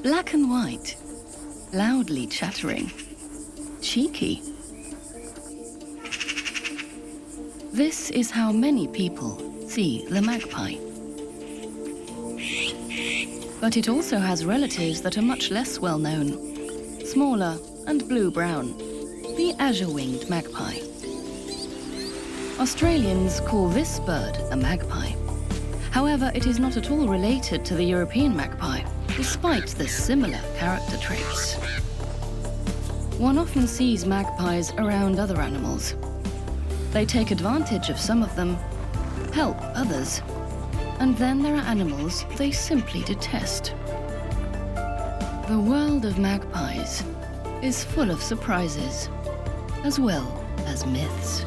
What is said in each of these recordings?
Black and white, loudly chattering, cheeky. This is how many people see the magpie. But it also has relatives that are much less well known, smaller and blue-brown, the Azure-winged magpie. Australians call this bird a magpie. However, it is not at all related to the European magpie, despite the similar character traits. One often sees magpies around other animals. They take advantage of some of them, help others, and then there are animals they simply detest. The world of magpies is full of surprises, as well as myths.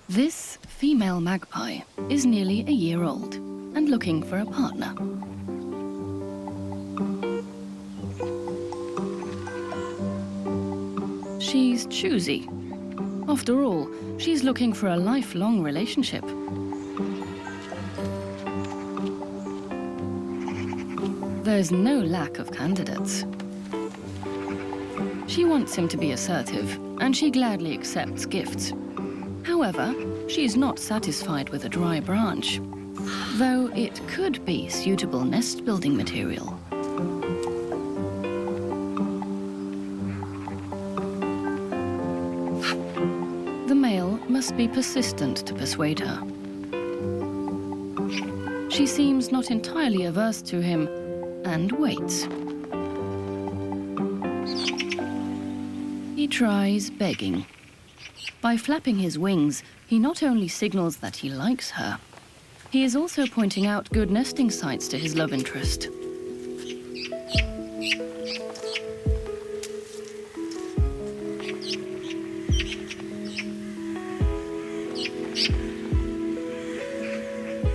This female magpie is nearly a year old and looking for a partner. She's choosy. After all, she's looking for a lifelong relationship. There's no lack of candidates. She wants him to be assertive, and she gladly accepts gifts. However, she is not satisfied with a dry branch, though it could be suitable nest-building material. The male must be persistent to persuade her. She seems not entirely averse to him and waits. He tries begging. By flapping his wings, he not only signals that he likes her, he is also pointing out good nesting sites to his love interest.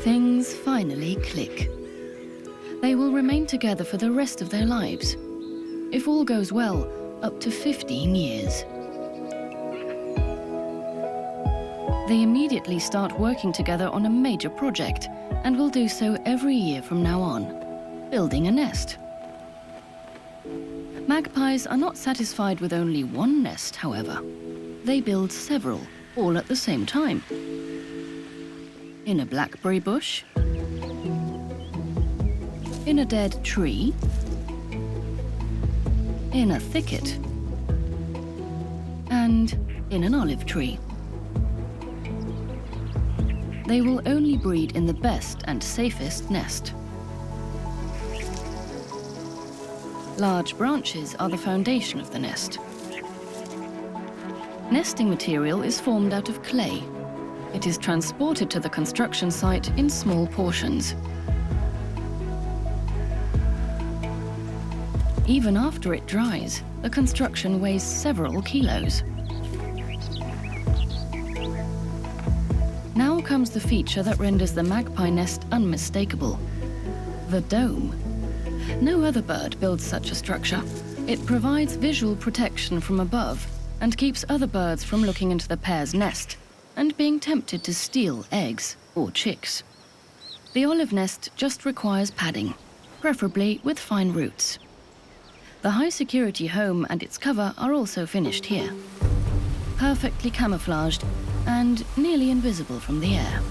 Things finally click. They will remain together for the rest of their lives. If all goes well, up to 15 years. They immediately start working together on a major project and will do so every year from now on, building a nest. Magpies are not satisfied with only one nest, however. They build several, all at the same time. In a blackberry bush, in a dead tree, in a thicket, and in an olive tree. They will only breed in the best and safest nest. Large branches are the foundation of the nest. Nesting material is formed out of clay. It is transported to the construction site in small portions. Even after it dries, the construction weighs several kilos. Now comes the feature that renders the magpie nest unmistakable: the dome. No other bird builds such a structure. It provides visual protection from above and keeps other birds from looking into the pair's nest and being tempted to steal eggs or chicks. The olive nest just requires padding, preferably with fine roots. The high-security home and its cover are also finished here, perfectly camouflaged and nearly invisible from the air.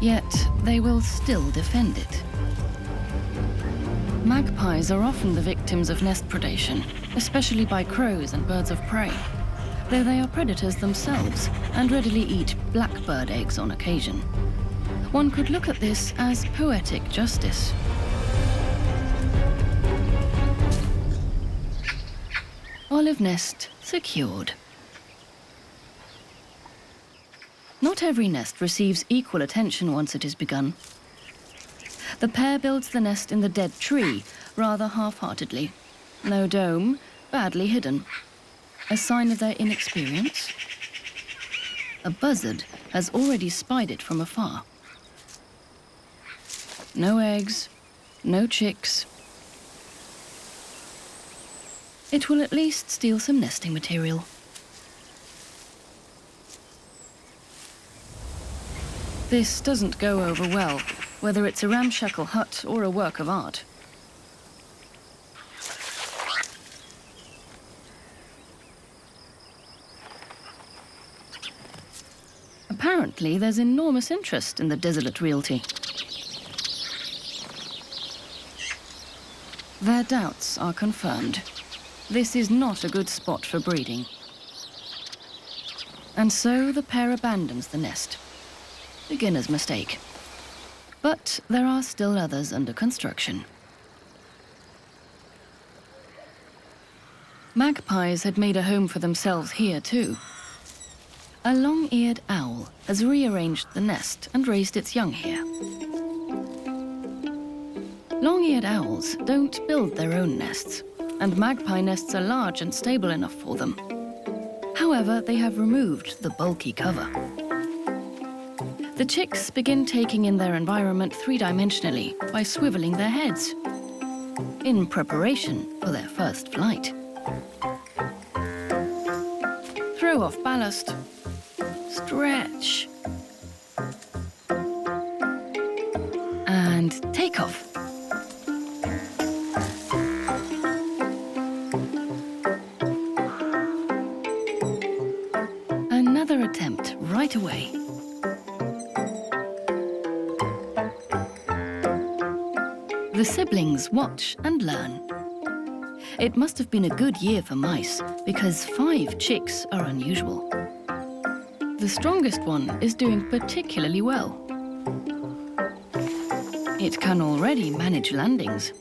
Yet they will still defend it. Magpies are often the victims of nest predation, especially by crows and birds of prey, though they are predators themselves and readily eat blackbird eggs on occasion. One could look at this as poetic justice. Olive nest secured. Not every nest receives equal attention once it is begun. The pair builds the nest in the dead tree, rather half-heartedly. No dome, badly hidden. A sign of their inexperience? A buzzard has already spied it from afar. No eggs, no chicks. It will at least steal some nesting material. This doesn't go over well, whether it's a ramshackle hut or a work of art. Apparently, there's enormous interest in the desolate realty. Their doubts are confirmed. This is not a good spot for breeding. And so the pair abandons the nest. Beginner's mistake. But there are still others under construction. Magpies had made a home for themselves here too. A long-eared owl has rearranged the nest and raised its young here. Long-eared owls don't build their own nests, and magpie nests are large and stable enough for them. However, they have removed the bulky cover. The chicks begin taking in their environment three-dimensionally by swiveling their heads, in preparation for their first flight. Throw off ballast. Stretch. And take off. Another attempt right away. The siblings watch and learn. It must have been a good year for mice, because 5 chicks are unusual. The strongest one is doing particularly well. It can already manage landings.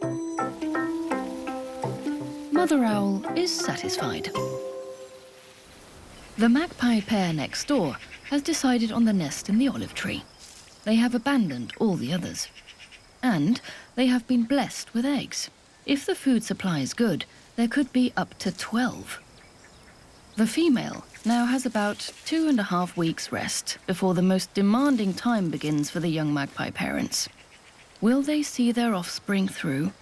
Mother owl is satisfied. The magpie pair next door has decided on the nest in the olive tree. They have abandoned all the others. And they have been blessed with eggs. If the food supply is good, there could be up to 12. The female now has about 2.5 weeks rest before the most demanding time begins for the young magpie parents. Will they see their offspring through?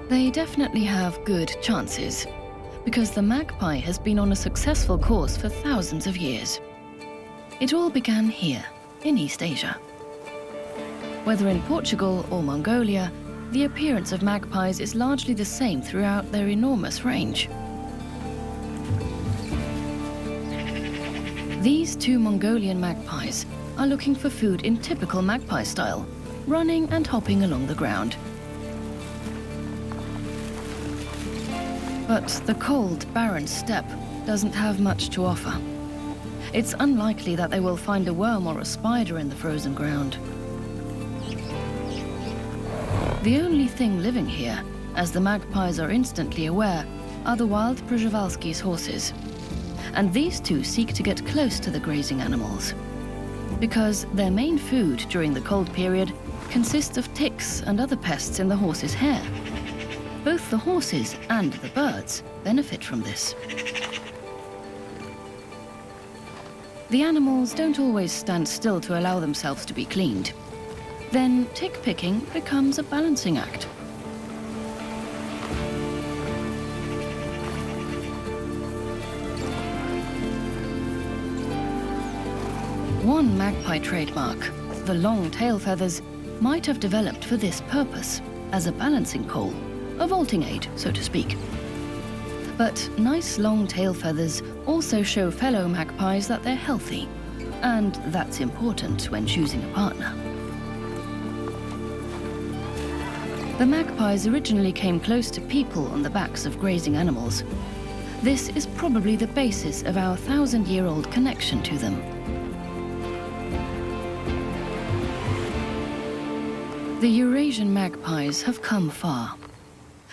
They definitely have good chances, because the magpie has been on a successful course for thousands of years. It all began here, in East Asia. Whether in Portugal or Mongolia, the appearance of magpies is largely the same throughout their enormous range. These 2 Mongolian magpies are looking for food in typical magpie style, running and hopping along the ground. But the cold, barren steppe doesn't have much to offer. It's unlikely that they will find a worm or a spider in the frozen ground. The only thing living here, as the magpies are instantly aware, are the wild Przewalski's horses. And these 2 seek to get close to the grazing animals, because their main food during the cold period consists of ticks and other pests in the horse's hair. Both the horses and the birds benefit from this. The animals don't always stand still to allow themselves to be cleaned. Then tick picking becomes a balancing act. One magpie trademark, the long tail feathers, might have developed for this purpose, as a balancing pole, a vaulting aid, so to speak. But nice long tail feathers also show fellow magpies that they're healthy, and that's important when choosing a partner. The magpies originally came close to people on the backs of grazing animals. This is probably the basis of our 1,000-year-old connection to them. The Eurasian magpies have come far.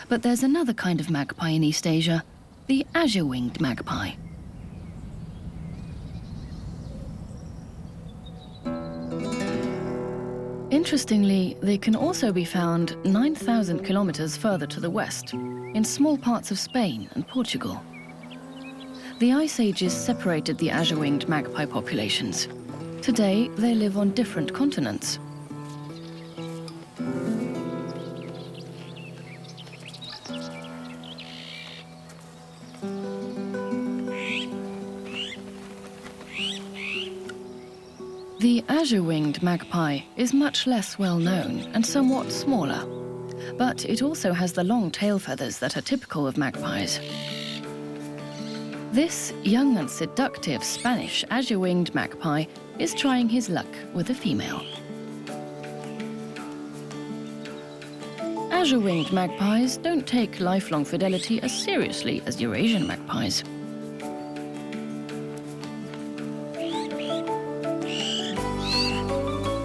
But there's another kind of magpie in East Asia, the Azure-winged magpie. Interestingly, they can also be found 9,000 kilometers further to the west, in small parts of Spain and Portugal. The Ice Ages separated the azure-winged magpie populations. Today, they live on different continents. The azure-winged magpie is much less well known and somewhat smaller, but it also has the long tail feathers that are typical of magpies. This young and seductive Spanish azure-winged magpie is trying his luck with a female. Azure-winged magpies don't take lifelong fidelity as seriously as Eurasian magpies.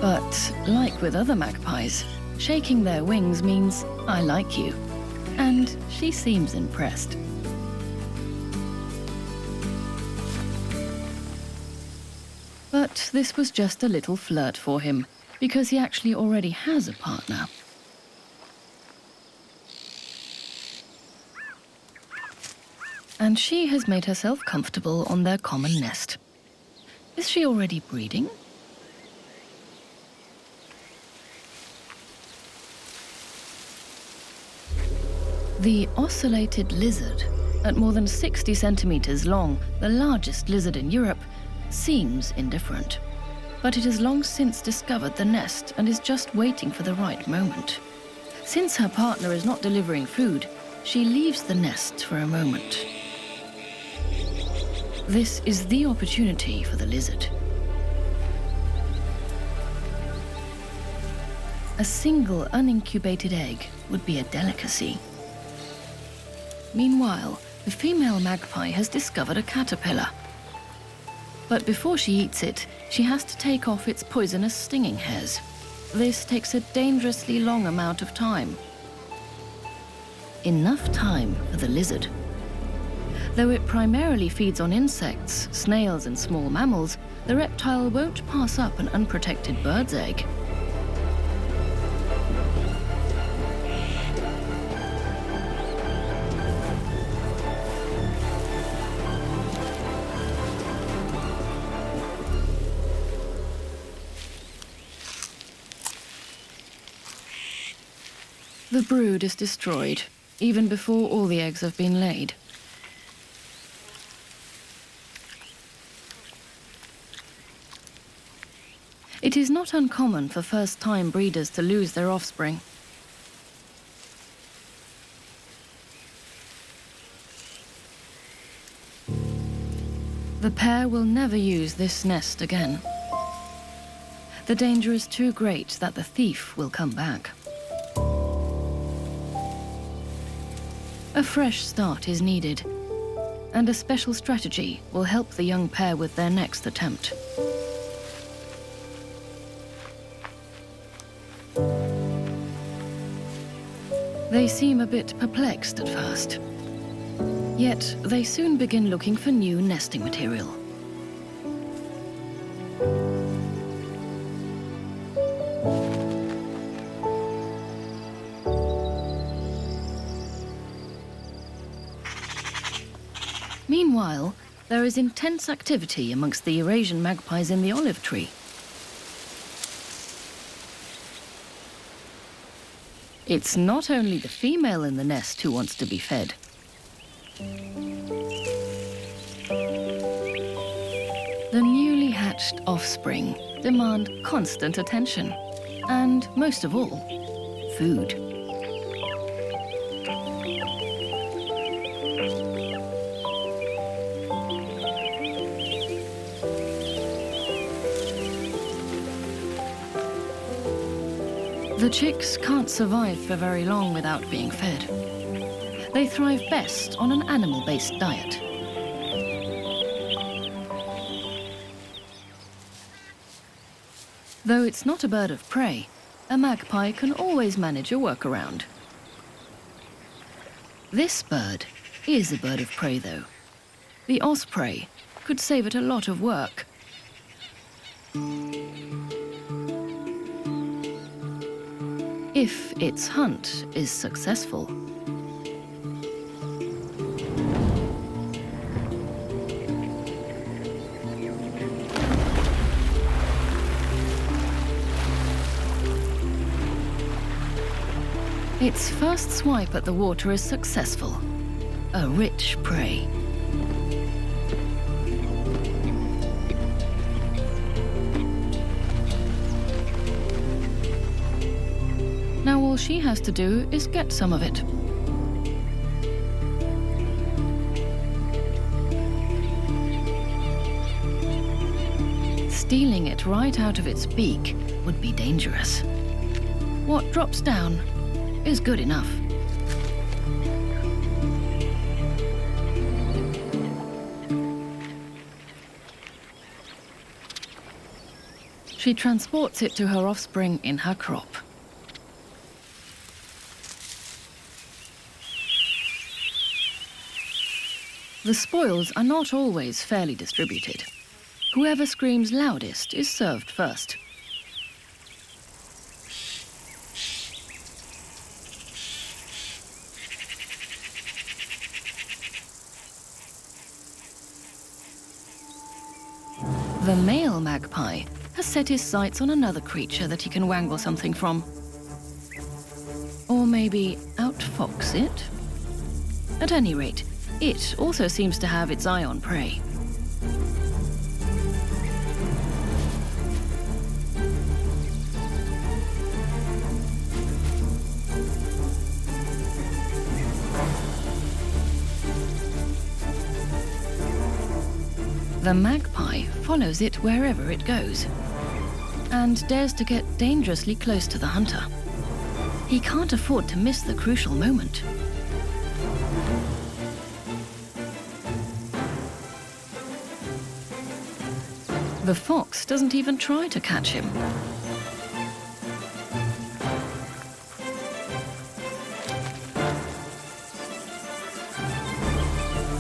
But, like with other magpies, shaking their wings means, "I like you." And she seems impressed. But this was just a little flirt for him, because he actually already has a partner. And she has made herself comfortable on their common nest. Is she already breeding? The ocellated lizard, at more than 60 centimeters long, the largest lizard in Europe, seems indifferent. But it has long since discovered the nest and is just waiting for the right moment. Since her partner is not delivering food, she leaves the nest for a moment. This is the opportunity for the lizard. A single unincubated egg would be a delicacy. Meanwhile, the female magpie has discovered a caterpillar. But before she eats it, she has to take off its poisonous stinging hairs. This takes a dangerously long amount of time. Enough time for the lizard. Though it primarily feeds on insects, snails and small mammals, the reptile won't pass up an unprotected bird's egg. The brood is destroyed, even before all the eggs have been laid. It is not uncommon for first-time breeders to lose their offspring. The pair will never use this nest again. The danger is too great that the thief will come back. A fresh start is needed, and a special strategy will help the young pair with their next attempt. They seem a bit perplexed at first, yet they soon begin looking for new nesting material. Meanwhile, there is intense activity amongst the Eurasian magpies in the olive tree. It's not only the female in the nest who wants to be fed. The newly hatched offspring demand constant attention, and most of all, food. The chicks can't survive for very long without being fed. They thrive best on an animal-based diet. Though it's not a bird of prey, a magpie can always manage a workaround. This bird is a bird of prey, though. The osprey could save it a lot of work. if its hunt is successful. Its first swipe at the water is successful. A rich prey. Now all she has to do is get some of it. Stealing it right out of its beak would be dangerous. What drops down is good enough. She transports it to her offspring in her crop. The spoils are not always fairly distributed. Whoever screams loudest is served first. The male magpie has set his sights on another creature that he can wangle something from. Or maybe outfox it? At any rate, it also seems to have its eye on prey. The magpie follows it wherever it goes, and dares to get dangerously close to the hunter. He can't afford to miss the crucial moment. The fox doesn't even try to catch him.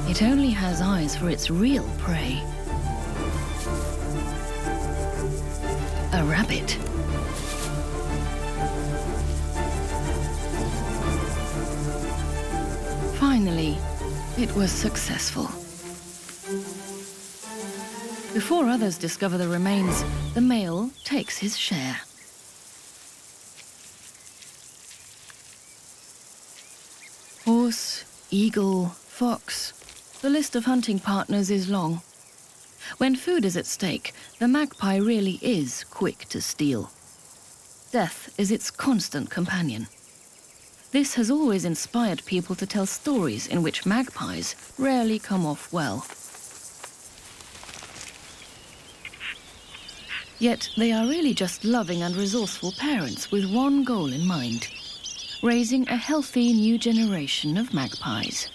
It only has eyes for its real prey. A rabbit. Finally, it was successful. Before others discover the remains, the male takes his share. Horse, eagle, fox. The list of hunting partners is long. When food is at stake, the magpie really is quick to steal. Death is its constant companion. This has always inspired people to tell stories in which magpies rarely come off well. Yet they are really just loving and resourceful parents with one goal in mind: raising a healthy new generation of magpies.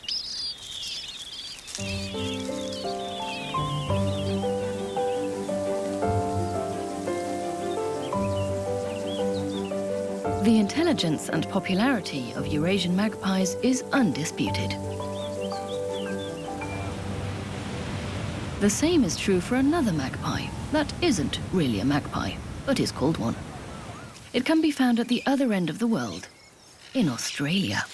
The intelligence and popularity of Eurasian magpies is undisputed. The same is true for another magpie that isn't really a magpie, but is called one. It can be found at the other end of the world, in Australia.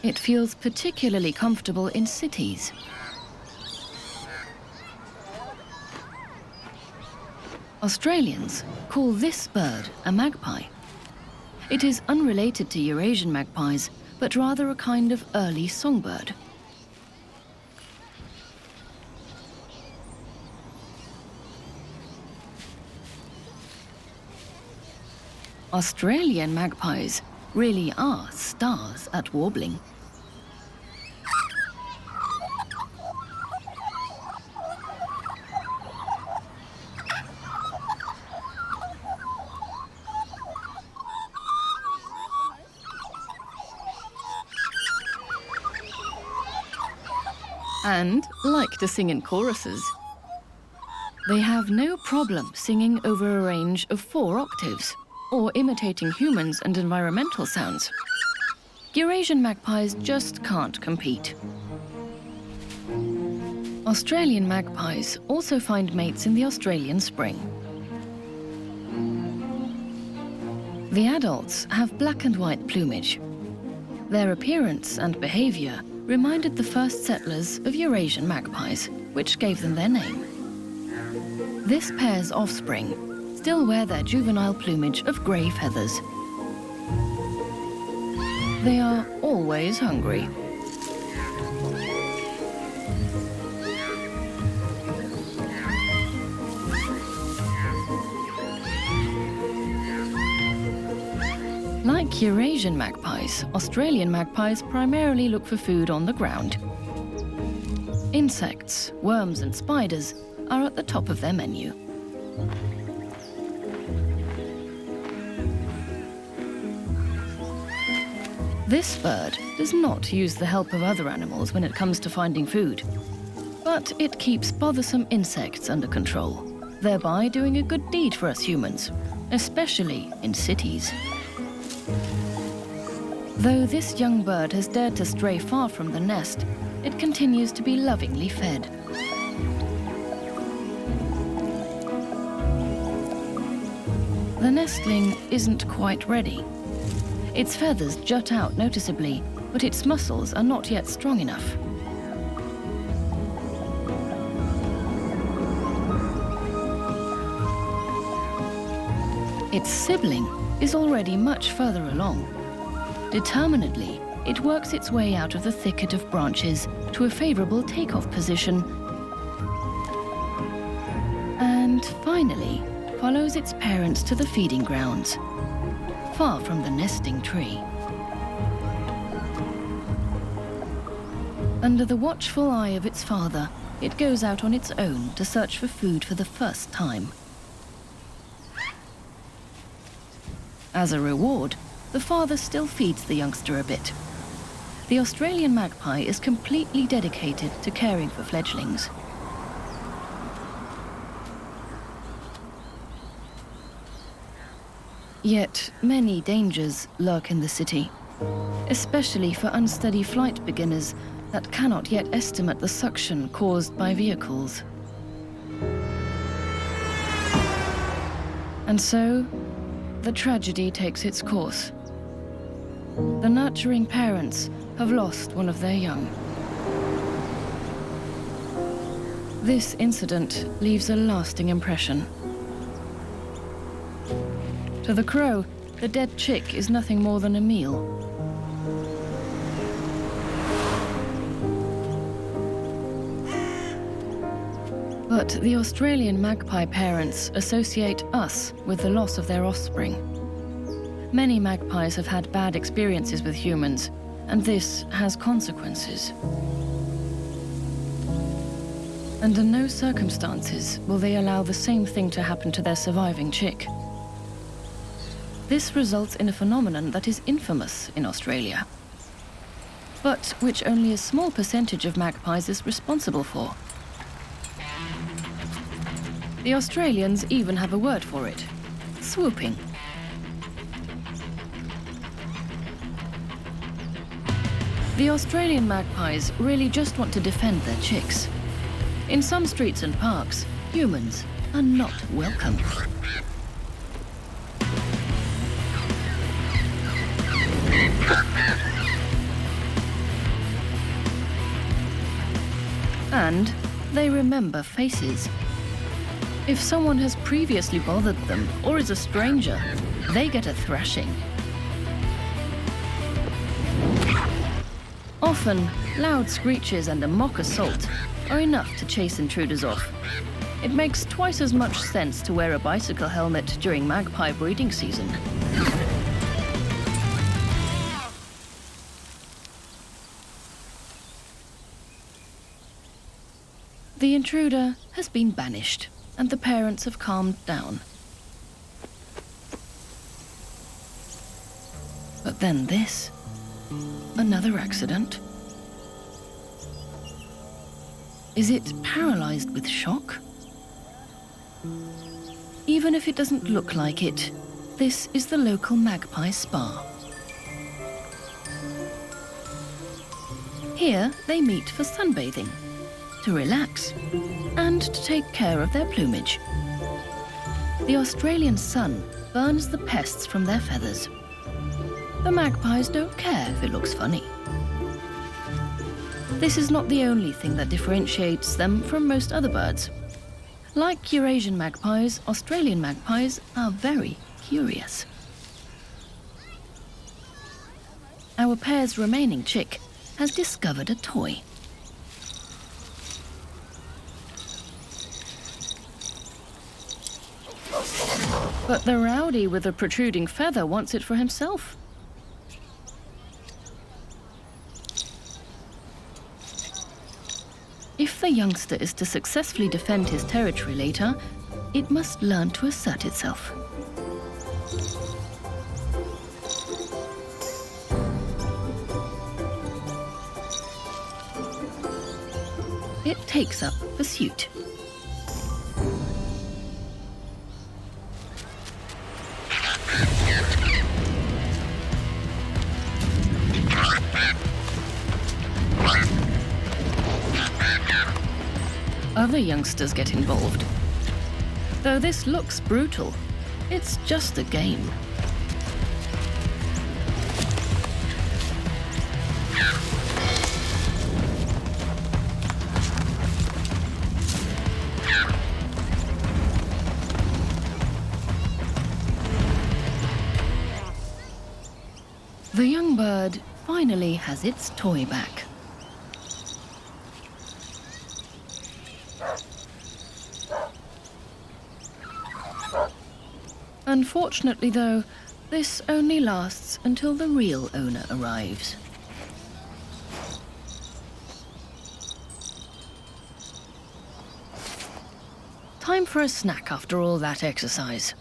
It feels particularly comfortable in cities. Australians call this bird a magpie. It is unrelated to Eurasian magpies, but rather a kind of early songbird. Australian magpies really are stars at warbling. And like to sing in choruses. They have no problem singing over a range of 4 octaves, or imitating humans and environmental sounds. Eurasian magpies just can't compete. Australian magpies also find mates in the Australian spring. The adults have black and white plumage. Their appearance and behavior reminded the first settlers of Eurasian magpies, which gave them their name. This pair's offspring still wear their juvenile plumage of grey feathers. They are always hungry. Like Eurasian magpies, Australian magpies primarily look for food on the ground. Insects, worms and spiders are at the top of their menu. This bird does not use the help of other animals when it comes to finding food, but it keeps bothersome insects under control, thereby doing a good deed for us humans, especially in cities. Though this young bird has dared to stray far from the nest, it continues to be lovingly fed. The nestling isn't quite ready. Its feathers jut out noticeably, but its muscles are not yet strong enough. Its sibling is already much further along. Determinedly, it works its way out of the thicket of branches to a favorable takeoff position, and finally follows its parents to the feeding grounds, far from the nesting tree. Under the watchful eye of its father, it goes out on its own to search for food for the first time. As a reward, the father still feeds the youngster a bit. The Australian magpie is completely dedicated to caring for fledglings. Yet many dangers lurk in the city, especially for unsteady flight beginners that cannot yet estimate the suction caused by vehicles. And so, the tragedy takes its course. The nurturing parents have lost one of their young. This incident leaves a lasting impression. To the crow, the dead chick is nothing more than a meal. But the Australian magpie parents associate us with the loss of their offspring. Many magpies have had bad experiences with humans, and this has consequences. Under no circumstances will they allow the same thing to happen to their surviving chick. This results in a phenomenon that is infamous in Australia, but which only a small percentage of magpies is responsible for. The Australians even have a word for it: swooping. The Australian magpies really just want to defend their chicks. In some streets and parks, humans are not welcome. And they remember faces. If someone has previously bothered them or is a stranger, they get a thrashing. Often, loud screeches and a mock assault are enough to chase intruders off. It makes twice as much sense to wear a bicycle helmet during magpie breeding season. The intruder has been banished, and the parents have calmed down. But then this. Another accident? Is it paralyzed with shock? Even if it doesn't look like it, this is the local magpie spa. Here they meet for sunbathing. to relax, and to take care of their plumage. The Australian sun burns the pests from their feathers. The magpies don't care if it looks funny. This is not the only thing that differentiates them from most other birds. Like Eurasian magpies, Australian magpies are very curious. Our pair's remaining chick has discovered a toy. But the rowdy with the protruding feather wants it for himself. If the youngster is to successfully defend his territory later, it must learn to assert itself. It takes up pursuit. Other youngsters get involved. Though this looks brutal, it's just a game. The young bird finally has its toy back. Unfortunately, though, this only lasts until the real owner arrives. Time for a snack after all that exercise.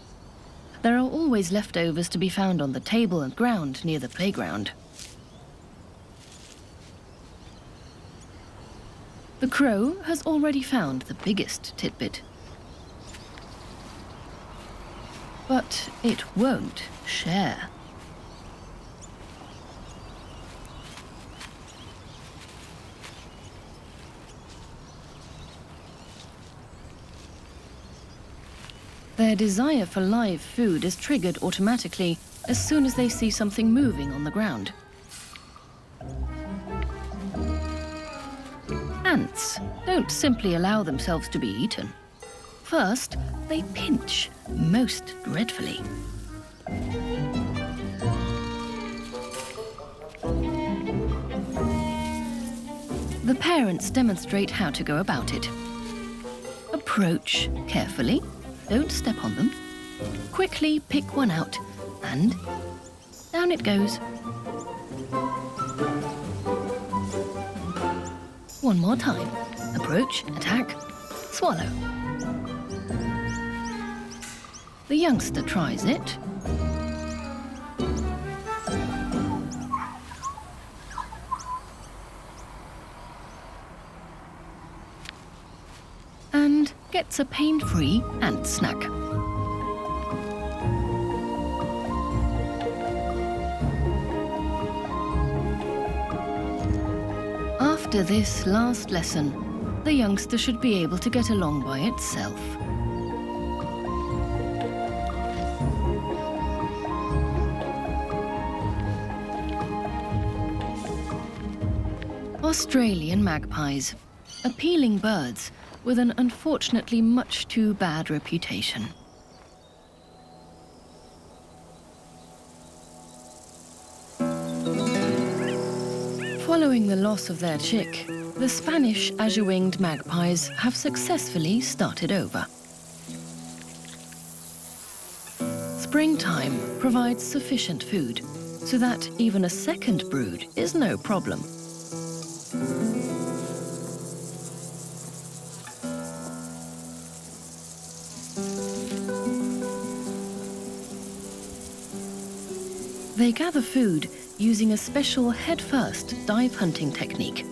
There are always leftovers to be found on the table and ground near the playground. The crow has already found the biggest tidbit. But it won't share. Their desire for live food is triggered automatically as soon as they see something moving on the ground. Ants don't simply allow themselves to be eaten. First, they pinch most dreadfully. The parents demonstrate how to go about it. Approach carefully. Don't step on them. Quickly pick one out, and down it goes. One more time. Approach, attack, swallow. The youngster tries it. And gets a pain-free ant snack. After this last lesson, the youngster should be able to get along by itself. Australian magpies, appealing birds with an unfortunately much too bad reputation. Following the loss of their chick, the Spanish Azure-winged Magpies have successfully started over. Springtime provides sufficient food, so that even a second brood is no problem. They gather food using a special head-first dive hunting technique.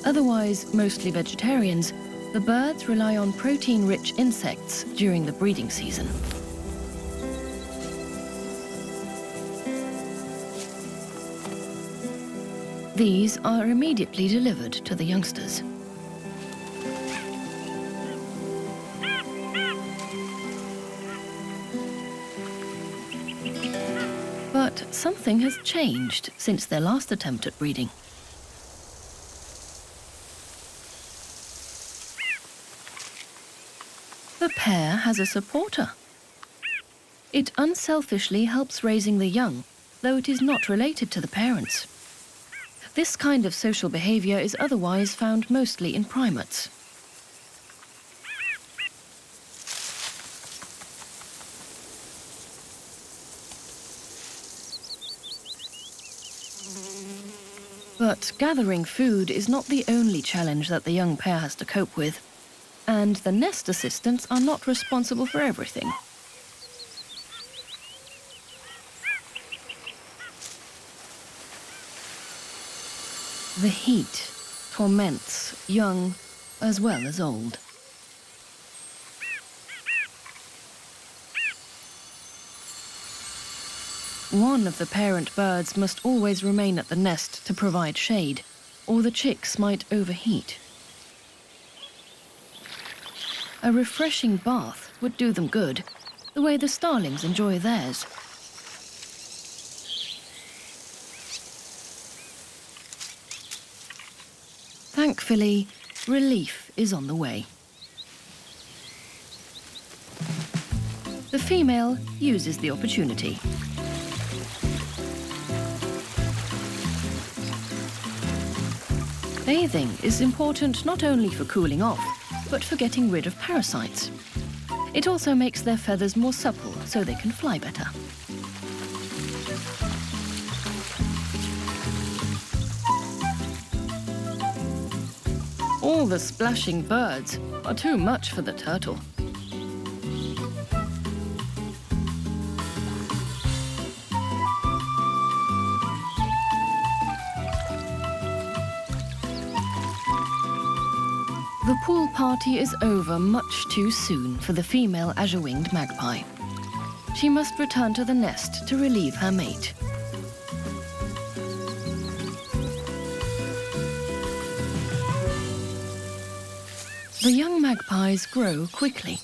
Otherwise mostly vegetarians, the birds rely on protein-rich insects during the breeding season. These are immediately delivered to the youngsters. something has changed since their last attempt at breeding. The pair has a supporter. It unselfishly helps raising the young, though it is not related to the parents. This kind of social behavior is otherwise found mostly in primates. But gathering food is not the only challenge that the young pair has to cope with, and the nest assistants are not responsible for everything. The heat torments young as well as old. One of the parent birds must always remain at the nest to provide shade, or the chicks might overheat. A refreshing bath would do them good, the way the starlings enjoy theirs. Thankfully, relief is on the way. The female uses the opportunity. Bathing is important not only for cooling off, but for getting rid of parasites. It also makes their feathers more supple so they can fly better. All the splashing birds are too much for the turtle. The pool party is over much too soon for the female Azure-winged magpie. She must return to the nest to relieve her mate. The young magpies grow quickly.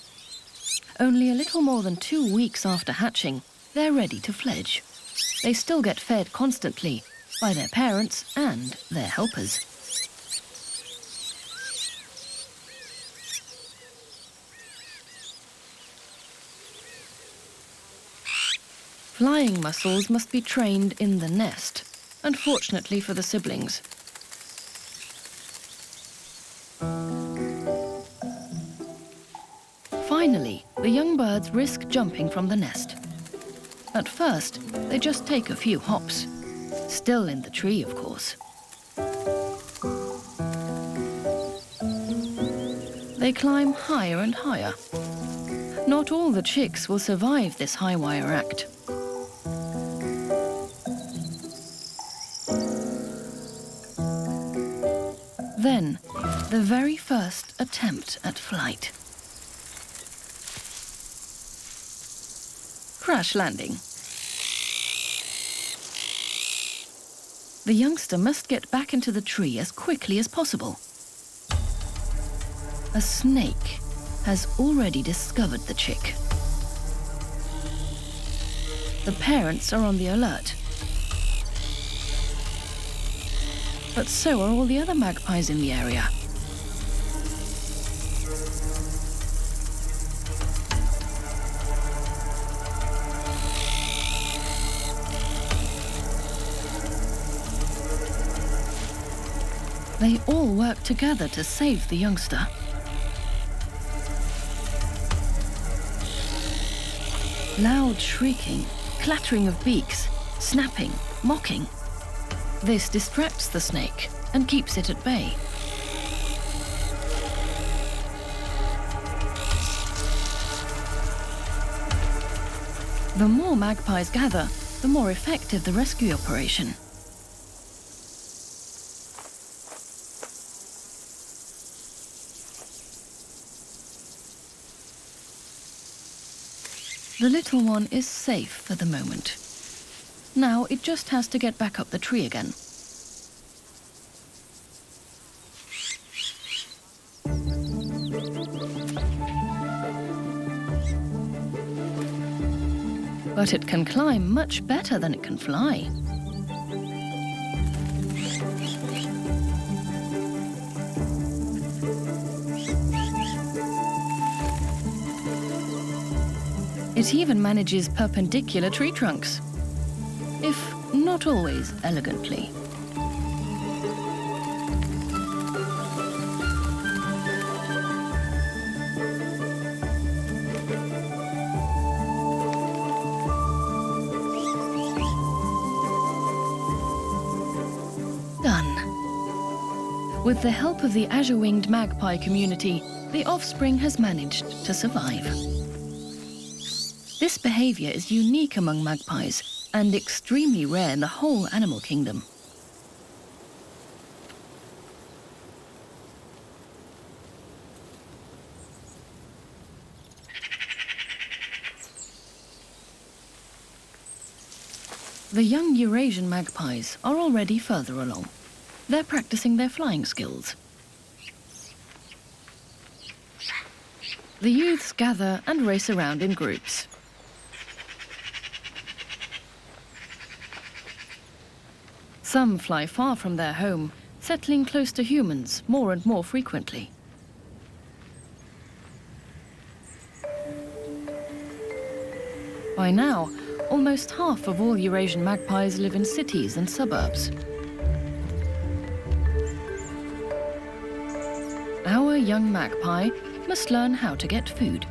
Only a little more than 2 weeks after hatching, they're ready to fledge. They still get fed constantly by their parents and their helpers. Flying muscles must be trained in the nest, unfortunately for the siblings. Finally, the young birds risk jumping from the nest. At first, they just take a few hops. Still in the tree, of course. They climb higher and higher. Not all the chicks will survive this high wire act. Then, the very first attempt at flight. Crash landing. The youngster must get back into the tree as quickly as possible. A snake has already discovered the chick. The parents are on the alert. But so are all the other magpies in the area. They all work together to save the youngster. Loud shrieking, clattering of beaks, snapping, mocking. This distracts the snake and keeps it at bay. The more magpies gather, the more effective the rescue operation. The little one is safe for the moment. Now it just has to get back up the tree again. But it can climb much better than it can fly. It even manages perpendicular tree trunks, if not always elegantly. Done. With the help of the Azure-winged Magpie community, the offspring has managed to survive. This behavior is unique among magpies and extremely rare in the whole animal kingdom. The young Eurasian magpies are already further along. They're practicing their flying skills. The youths gather and race around in groups. Some fly far from their home, settling close to humans more and more frequently. By now, almost half of all Eurasian magpies live in cities and suburbs. Our young magpie must learn how to get food.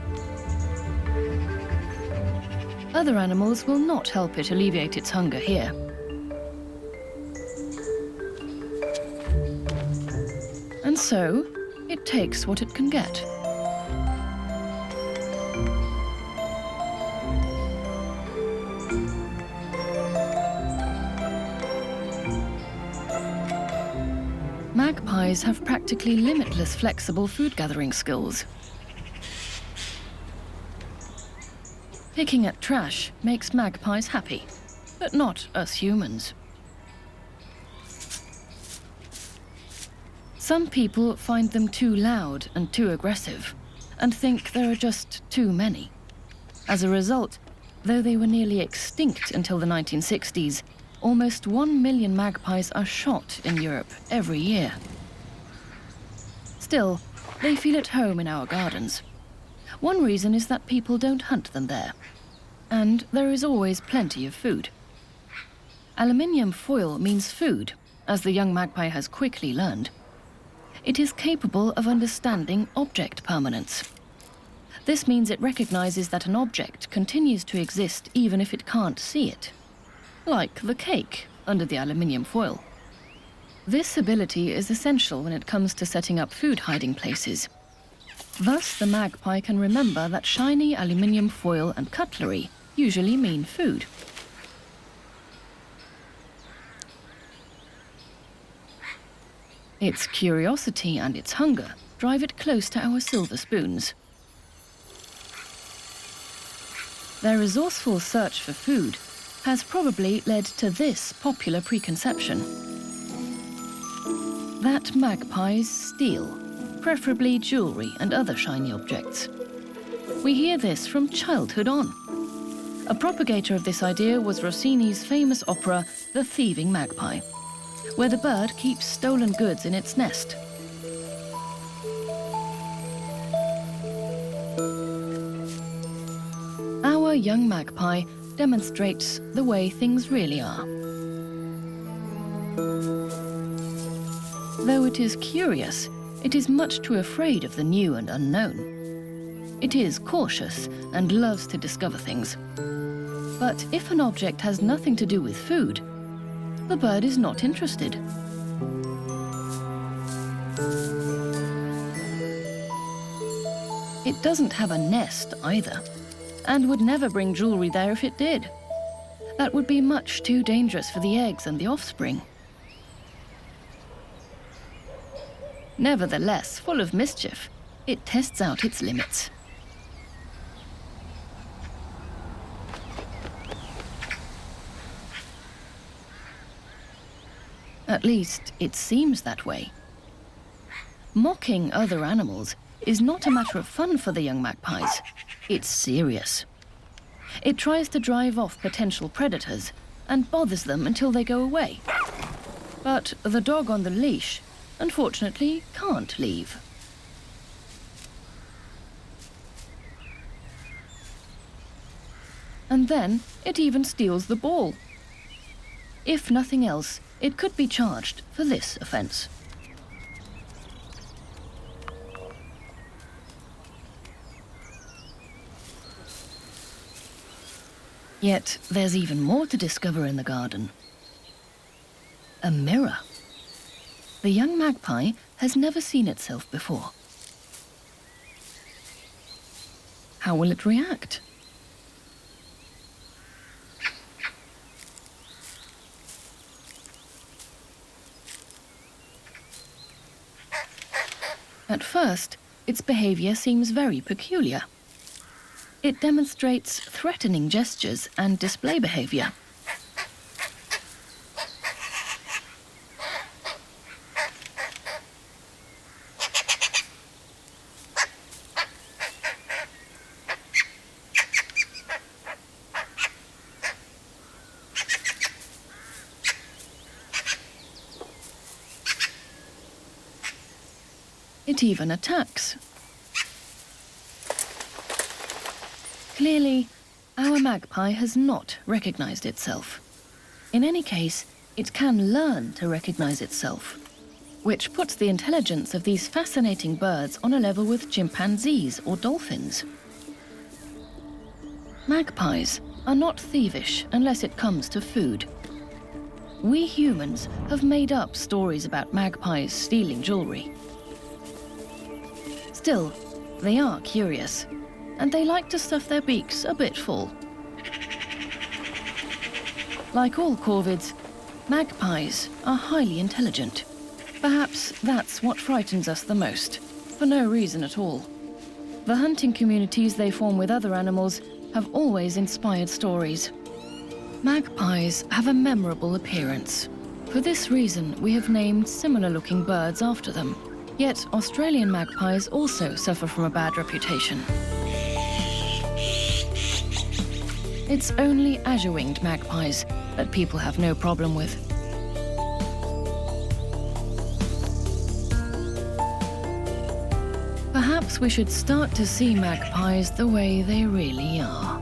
Other animals will not help it alleviate its hunger here. And so, it takes what it can get. Magpies have practically limitless flexible food gathering skills. Picking at trash makes magpies happy, but not us humans. Some people find them too loud and too aggressive, and think there are just too many. As a result, though they were nearly extinct until the 1960s, almost 1 million magpies are shot in Europe every year. Still, they feel at home in our gardens. One reason is that people don't hunt them there. And there is always plenty of food. Aluminium foil means food, as the young magpie has quickly learned. It is capable of understanding object permanence. This means it recognizes that an object continues to exist even if it can't see it. Like the cake under the aluminium foil. This ability is essential when it comes to setting up food hiding places. Thus, the magpie can remember that shiny aluminium foil and cutlery usually mean food. Its curiosity and its hunger drive it close to our silver spoons. Their resourceful search for food has probably led to this popular preconception: that magpies steal, preferably jewelry and other shiny objects. We hear this from childhood on. A propagator of this idea was Rossini's famous opera, The Thieving Magpie, where the bird keeps stolen goods in its nest. Our young magpie demonstrates the way things really are. Though it is curious, it is much too afraid of the new and unknown. It is cautious and loves to discover things. But if an object has nothing to do with food, the bird is not interested. It doesn't have a nest either, and would never bring jewelry there if it did. That would be much too dangerous for the eggs and the offspring. Nevertheless, full of mischief, it tests out its limits. At least, it seems that way. Mocking other animals is not a matter of fun for the young magpies. It's serious. It tries to drive off potential predators and bothers them until they go away. But the dog on the leash, unfortunately, can't leave. And then it even steals the ball. If nothing else, it could be charged for this offence. Yet there's even more to discover in the garden. A mirror. The young magpie has never seen itself before. How will it react? At first, its behavior seems very peculiar. It demonstrates threatening gestures and display behavior. It even attacks. Clearly, our magpie has not recognized itself. In any case, it can learn to recognize itself, which puts the intelligence of these fascinating birds on a level with chimpanzees or dolphins. Magpies are not thievish unless it comes to food. We humans have made up stories about magpies stealing jewelry. Still, they are curious, and they like to stuff their beaks a bit full. Like all corvids, magpies are highly intelligent. Perhaps that's what frightens us the most, for no reason at all. The hunting communities they form with other animals have always inspired stories. Magpies have a memorable appearance. For this reason, we have named similar-looking birds after them. Yet Australian magpies also suffer from a bad reputation. It's only Azure-winged magpies that people have no problem with. Perhaps we should start to see magpies the way they really are.